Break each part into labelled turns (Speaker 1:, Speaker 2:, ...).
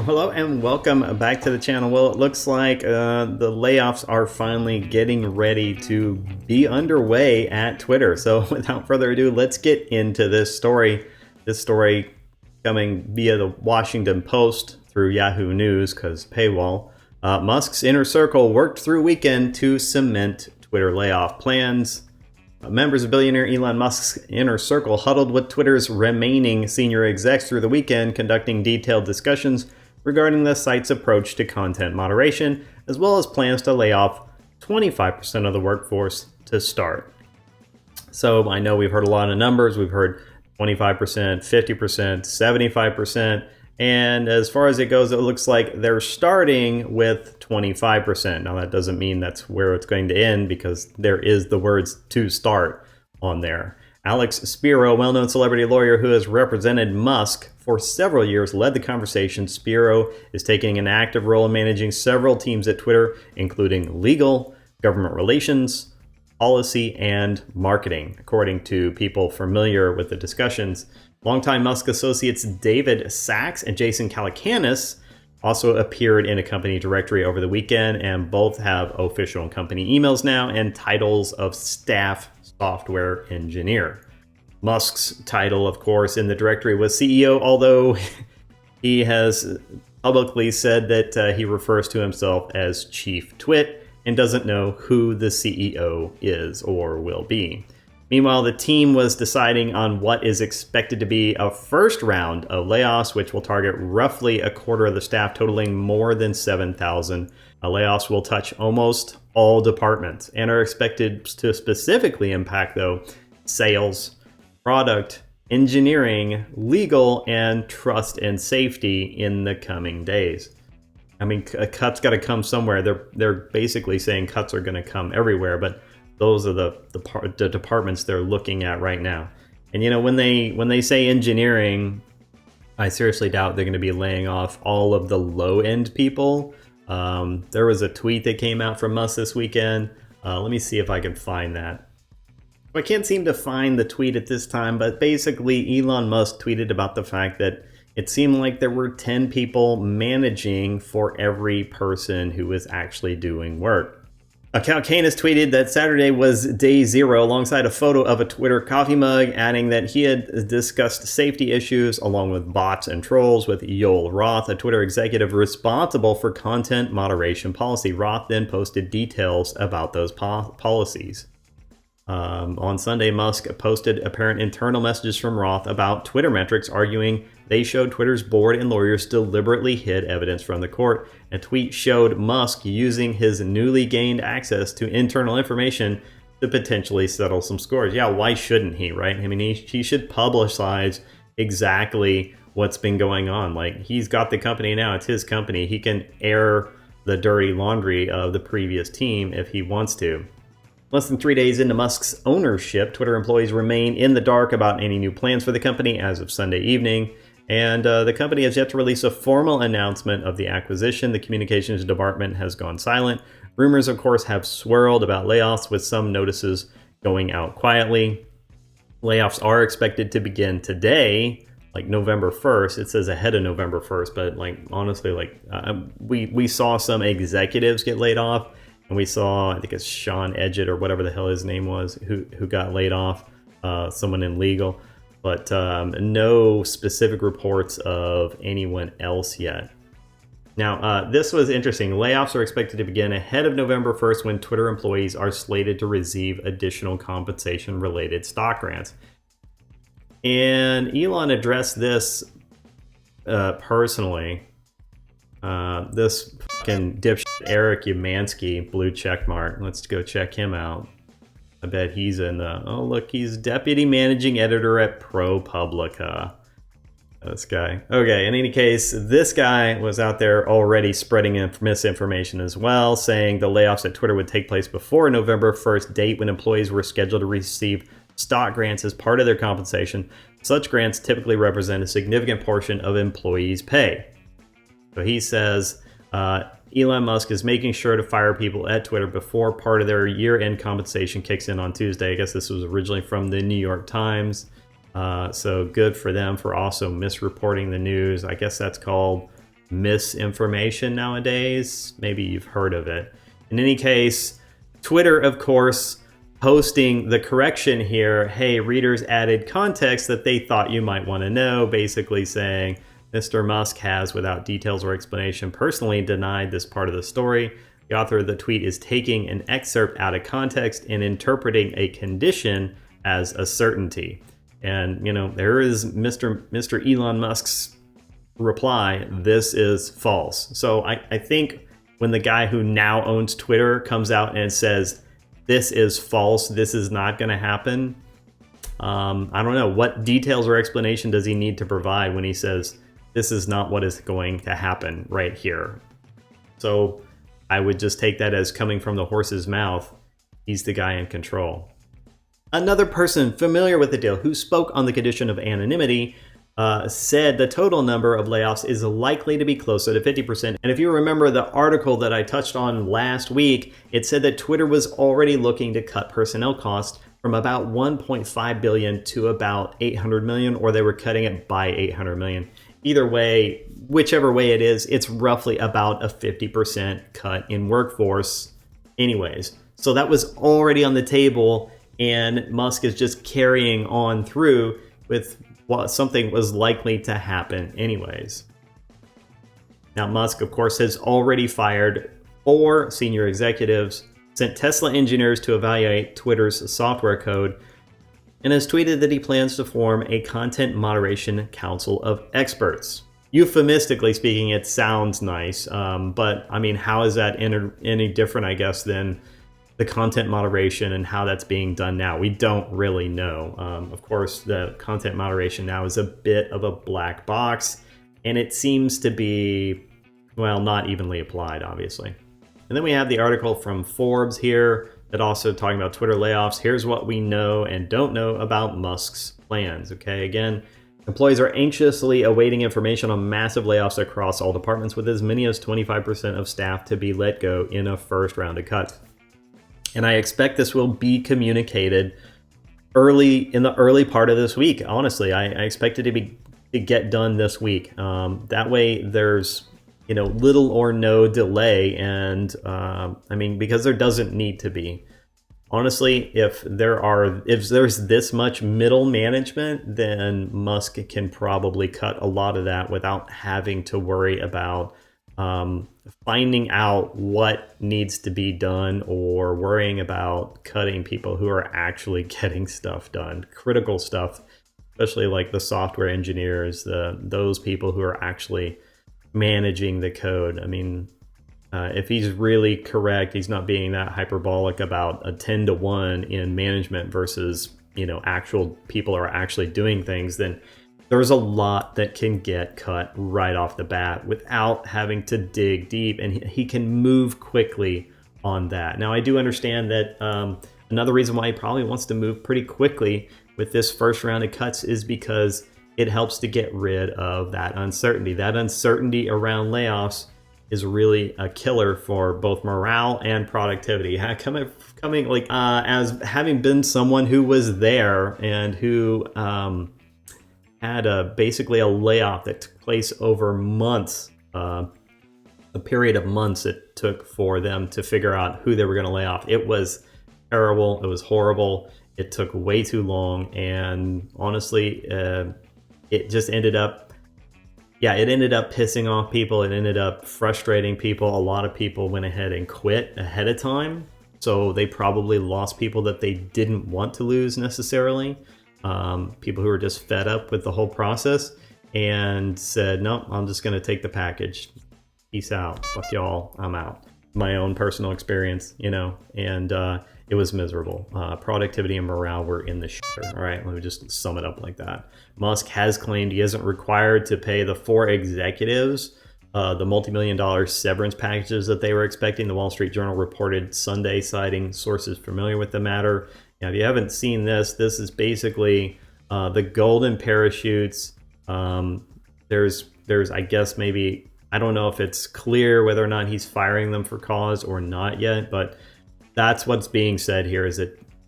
Speaker 1: Hello and welcome back to the channel. Well, it looks like the layoffs are finally getting ready to be underway at Twitter. So without further ado, let's get into this story. This story coming via the Washington Post through Yahoo News because paywall. Musk's inner circle worked through weekend to cement Twitter layoff plans. Members of billionaire Elon Musk's inner circle huddled with Twitter's remaining senior execs through the weekend, conducting detailed discussions regarding the site's approach to content moderation, as well as plans to lay off 25% of the workforce to start. So I know we've heard a lot of numbers. We've heard 25%, 50%, 75%. And as far as it goes, it looks like they're starting with 25%. Now, that doesn't mean that's where it's going to end because there is the words "to start" on there. Alex Spiro, a well-known celebrity lawyer who has represented Musk for several years, led the conversation. Spiro is taking an active role in managing several teams at Twitter, including legal, government relations, policy, and marketing, according to people familiar with the discussions. Longtime Musk associates David Sachs and Jason Calacanis also appeared in a company directory over the weekend, and both have official company emails now and titles of staff software engineer. Musk's title, of course, in the directory was CEO, although he has publicly said that he refers to himself as Chief Twit and doesn't know who the CEO is or will be. Meanwhile, the team was deciding on what is expected to be a first round of layoffs, which will target roughly a quarter of the staff, totaling more than 7,000. Layoffs will touch almost all departments and are expected to specifically impact, though, sales, product, engineering, legal, and trust and safety in the coming days. I mean, a cut's got to come somewhere. They're basically saying cuts are going to come everywhere, but those are the departments they're looking at right now. And when they say engineering, I seriously doubt they're going to be laying off all of the low end people. There was a tweet that came out from Musk this weekend. Let me see if I can find that. I can't seem to find the tweet at this time, but basically Elon Musk tweeted about the fact that it seemed like there were 10 people managing for every person who was actually doing work. Calacanis tweeted that Saturday was day zero alongside a photo of a Twitter coffee mug, adding that he had discussed safety issues along with bots and trolls with Yoel Roth, a Twitter executive responsible for content moderation policy. Roth then posted details about those policies. On Sunday, Musk posted apparent internal messages from Roth about Twitter metrics, arguing they showed Twitter's board and lawyers deliberately hid evidence from the court. A tweet showed Musk using his newly gained access to internal information to potentially settle some scores. Yeah, why shouldn't he, right? I mean, he should publicize exactly what's been going on. Like, he's got the company now. It's his company. He can air the dirty laundry of the previous team if he wants to. Less than 3 days into Musk's ownership, Twitter employees remain in the dark about any new plans for the company as of Sunday evening. And the company has yet to release a formal announcement of the acquisition. The communications department has gone silent. Rumors, of course, have swirled about layoffs, with some notices going out quietly. Layoffs are expected to begin today, like November 1st. It says ahead of November 1st, but honestly, we saw some executives get laid off. And we saw, I think it's Sean Edgett or whatever the hell his name was, who got laid off, someone in legal. But no specific reports of anyone else yet. Now, this was interesting. Layoffs are expected to begin ahead of November 1st, when Twitter employees are slated to receive additional compensation-related stock grants. And Elon addressed this personally. This fucking dipshit Eric Umansky, blue check mark. Let's go check him out. I bet he's in the, oh look, he's deputy managing editor at ProPublica. This guy. Okay, in any case, this guy was out there already spreading misinformation as well, saying the layoffs at Twitter would take place before November 1st date, when employees were scheduled to receive stock grants as part of their compensation. Such grants typically represent a significant portion of employees' pay. So he says Elon Musk is making sure to fire people at Twitter before part of their year-end compensation kicks in on Tuesday. I guess this was originally from the New York Times. So good for them for also misreporting the news. I guess that's called misinformation nowadays. Maybe you've heard of it. In any case, Twitter, of course, posting the correction here. Hey, readers added context that they thought you might want to know, basically saying Mr. Musk has, without details or explanation, personally denied this part of the story. The author of the tweet is taking an excerpt out of context and interpreting a condition as a certainty. And, you know, there is Mr. Elon Musk's reply, this is false. So I think when the guy who now owns Twitter comes out and says, this is false, this is not going to happen, I don't know, what details or explanation does he need to provide when he says, this is not what is going to happen right here? So I would just take that as coming from the horse's mouth. He's the guy in control. Another person familiar with the deal who spoke on the condition of anonymity said the total number of layoffs is likely to be closer to 50%. And if you remember the article that I touched on last week, it said that Twitter was already looking to cut personnel costs from about 1.5 billion to about 800 million, or they were cutting it by 800 million. Either way, whichever way it is, it's roughly about a 50% cut in workforce anyways. So that was already on the table, and Musk is just carrying on through with what something was likely to happen anyways. Now, Musk, of course, has already fired 4 senior executives, sent Tesla engineers to evaluate Twitter's software code, and has tweeted that he plans to form a content moderation council of experts. Euphemistically speaking, it sounds nice, but I mean, how is that any different, I guess, than the content moderation and how that's being done now? We don't really know. Of course, the content moderation now is a bit of a black box, and it seems to be, well, not evenly applied, obviously. And then we have the article from Forbes here that also talking about Twitter layoffs. Here's what we know and don't know about Musk's plans. Okay, again, employees are anxiously awaiting information on massive layoffs across all departments, with as many as 25% of staff to be let go in a first round of cuts. And I expect this will be communicated in the early part of this week. Honestly, I expect it to get done this week. That way, there's little or no delay, and I mean, because there doesn't need to be. Honestly, if there's this much middle management, then Musk can probably cut a lot of that without having to worry about finding out what needs to be done or worrying about cutting people who are actually getting stuff done, critical stuff, especially like the software engineers, those people who are actually managing the code. I mean, if he's really correct, he's not being that hyperbolic about a 10-to-1 in management versus, actual people are actually doing things, then there's a lot that can get cut right off the bat without having to dig deep, and he can move quickly on that. Now, I do understand that another reason why he probably wants to move pretty quickly with this first round of cuts is because it helps to get rid of that uncertainty. That uncertainty around layoffs is really a killer for both morale and productivity. Coming like as having been someone who was there and who had basically a layoff that took place over months, a period of months it took for them to figure out who they were going to lay off. It was terrible. It was horrible. It took way too long, and honestly, it just ended up pissing off people. It ended up frustrating people. A lot of people went ahead and quit ahead of time. So they probably lost people that they didn't want to lose necessarily. People who were just fed up with the whole process and said, no, I'm just going to take the package. Peace out. Fuck y'all. I'm out. My own personal experience, and it was miserable. Productivity and morale were in the shitter. All right, let me just sum it up like that. Musk has claimed he isn't required to pay the 4 executives the multi-million-dollar severance packages that they were expecting. The Wall Street Journal reported Sunday, citing sources familiar with the matter. Now, if you haven't seen this is basically the golden parachutes. There's I guess maybe, I don't know if it's clear whether or not he's firing them for cause or not yet, but that's what's being said here, is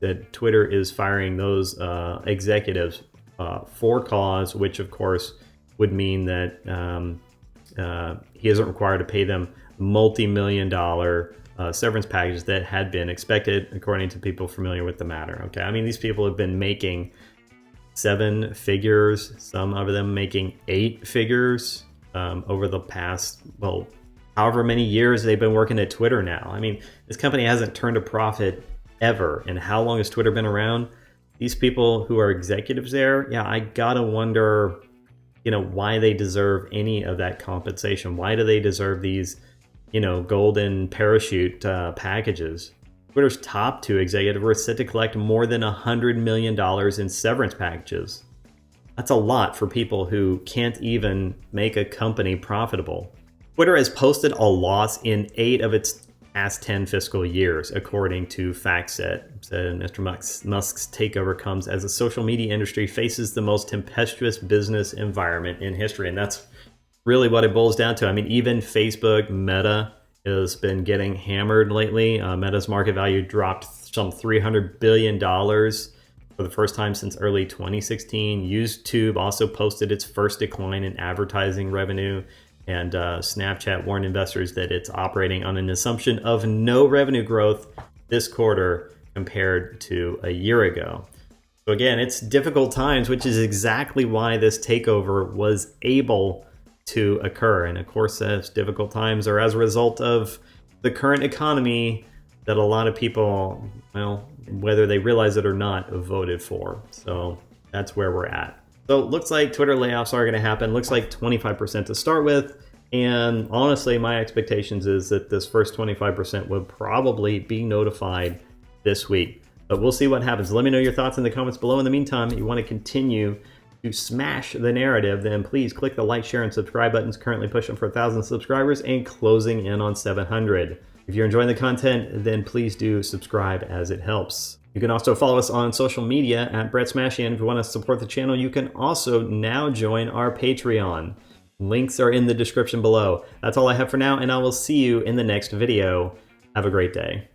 Speaker 1: that Twitter is firing those executives for cause, which of course would mean that he isn't required to pay them multi-million-dollar severance packages that had been expected, according to people familiar with the matter. Okay, I mean, these people have been making 7 figures, some of them making 8 figures over the past, well, however many years they've been working at Twitter now. I mean, this company hasn't turned a profit ever. And how long has Twitter been around? These people who are executives there, yeah, I gotta wonder, why they deserve any of that compensation. Why do they deserve these, golden parachute packages? Twitter's top 2 executives were set to collect more than $100 million in severance packages. That's a lot for people who can't even make a company profitable. Twitter has posted a loss in 8 of its past 10 fiscal years, according to FactSet. Said Mr. Musk's takeover comes as the social media industry faces the most tempestuous business environment in history. And that's really what it boils down to. I mean, even Facebook, Meta, has been getting hammered lately. Meta's market value dropped some $300 billion for the first time since early 2016. YouTube also posted its first decline in advertising revenue. And Snapchat warned investors that it's operating on an assumption of no revenue growth this quarter compared to a year ago. So again, it's difficult times, which is exactly why this takeover was able to occur. And of course, those difficult times are as a result of the current economy that a lot of people, well, whether they realize it or not, voted for. So that's where we're at. So it looks like Twitter layoffs are going to happen. Looks like 25% to start with. And honestly, my expectations is that this first 25% would probably be notified this week. But we'll see what happens. Let me know your thoughts in the comments below. In the meantime, if you want to continue to smash the narrative, then please click the like, share, and subscribe buttons. Currently pushing for 1,000 subscribers and closing in on 700. If you're enjoying the content, then please do subscribe as it helps. You can also follow us on social media at Brett Smashy, and if you want to support the channel, you can also now join our Patreon. Links are in the description below. That's all I have for now, and I will see you in the next video. Have a great day.